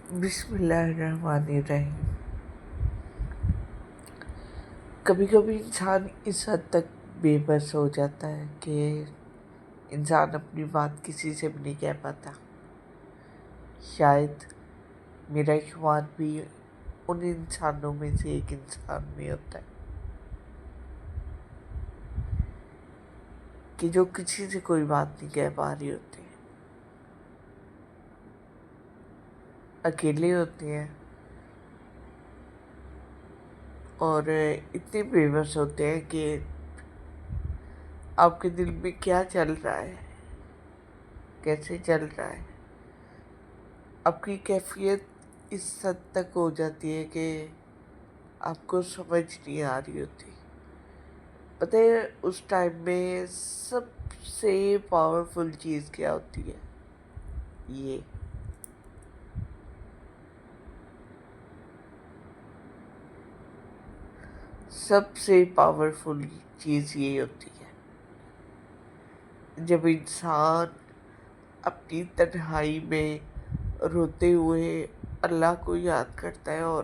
بسم اللہ الرحمن الرحیم۔ کبھی کبھی انسان اس حد تک بے بس ہو جاتا ہے کہ انسان اپنی بات کسی سے بھی نہیں کہہ پاتا۔ شاید میرا شمار بھی ان انسانوں میں سے ایک انسان میں ہوتا ہے کہ جو کسی سے کوئی بات نہیں کہہ پا رہی ہوتی، اکیلے ہوتے ہیں اور اتنے بے بس ہوتے ہیں کہ آپ کے دل میں کیا چل رہا ہے، کیسے چل رہا ہے، آپ کی کیفیت اس حد تک ہو جاتی ہے کہ آپ کو سمجھ نہیں آ رہی ہوتی۔ پتہ ہے اس ٹائم میں سب سے پاورفل چیز کیا ہوتی ہے؟ یہ سب سے پاورفل چیز یہ ہوتی ہے جب انسان اپنی تنہائی میں روتے ہوئے اللہ کو یاد کرتا ہے اور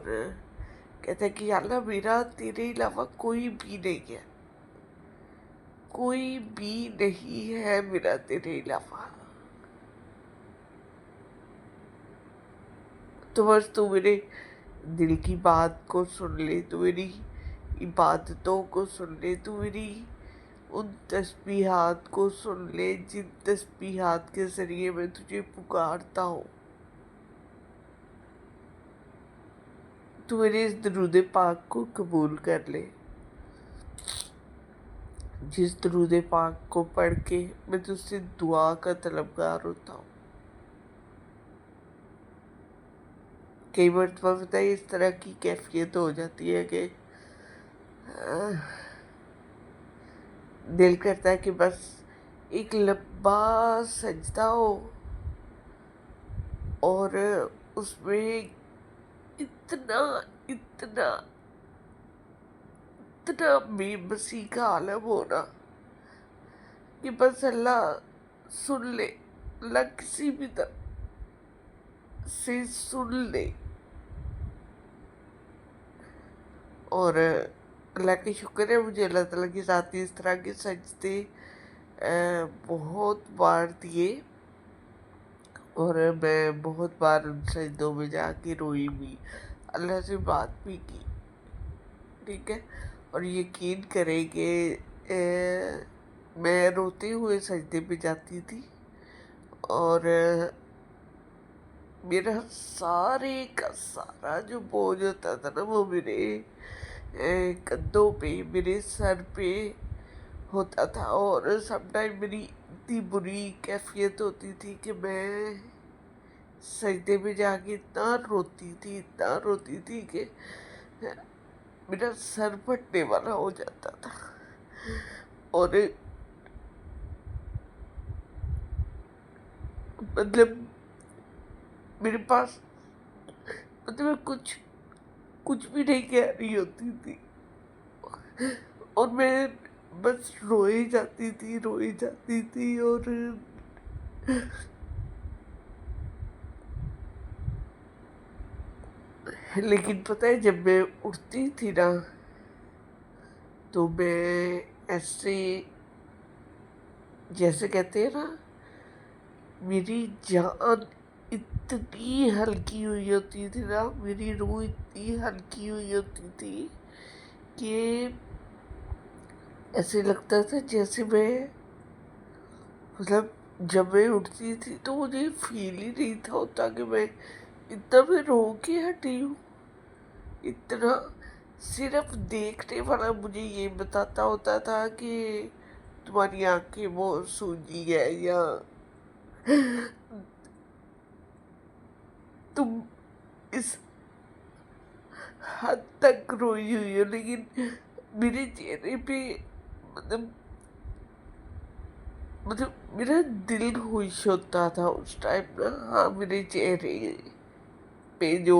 کہتا ہے کہ یا اللہ میرا تیرے علاوہ کوئی بھی نہیں ہے، کوئی بھی نہیں ہے میرا تیرے علاوہ، تو بس تو میرے دل کی بات کو سن لے، تو میری عبادتوں کو سن لے، تو میری ان تسبیحات کو سن لے جن تسبیحات کے ذریعے میں تجھے پکارتا ہوں، تو میرے اس درود پاک کو قبول کر لے، جس درود پاک کو پڑھ کے میں تجھ سے دعا کا طلبگار ہوتا ہوں۔ کئی مرتبہ پتہ ہے اس طرح کی کیفیت ہو جاتی ہے کہ دل کرتا ہے کہ بس ایک لمبا سجدہ ہو اور اس میں اتنا اتنا اتنا بے بسی کا عالم ہونا کہ بس اللہ سن لے، اللہ کسی بھی طرح سے سن لے، اور اللہ کے شکر ہے مجھے اللہ تعالیٰ کی ذاتی اس طرح کے سجدے بہت بار دیے اور میں بہت بار ان سجدوں میں جا کے روئی بھی، اللہ سے بات بھی کی، ٹھیک ہے۔ اور یقین کریں کہ میں روتے ہوئے سجدے پہ جاتی تھی اور میرا سارے کا سارا جو بوجھ ہوتا تھا نا وہ میرے کندھوں پہ، میرے سر پہ ہوتا تھا، اور سم ٹائم میری اتنی بری کیفیت ہوتی تھی کہ میں سجدے میں جا کے اتنا روتی تھی کہ میرا سر پھٹنے والا ہو جاتا تھا، اور مطلب میرے پاس مطلب میں کچھ بھی نہیں کہہ رہی ہوتی تھی اور میں بس روئی جاتی تھی اور لیکن پتہ ہے جب میں اٹھتی تھی نا تو میں ایسے جیسے کہتے ہیں نا میری جان اتنی ہلکی ہوئی ہوتی تھی نا، میری روح اتنی ہلکی ہوئی ہوتی تھی کہ ایسے لگتا تھا جیسے میں مطلب جب میں اٹھتی تھی تو مجھے فیل ہی نہیں تھا ہوتا کہ میں اتنا میں رو کے ہٹی ہوں، اتنا صرف دیکھنے والا مجھے یہ بتاتا ہوتا تھا کہ تمہاری آنکھیں وہ سوجی ہے یا تم اس حد تک روئی ہوئی ہو، لیکن میرے چہرے پہ مطلب میرا دل خوش ہوتا تھا اس ٹائم نا، ہاں میرے چہرے پہ جو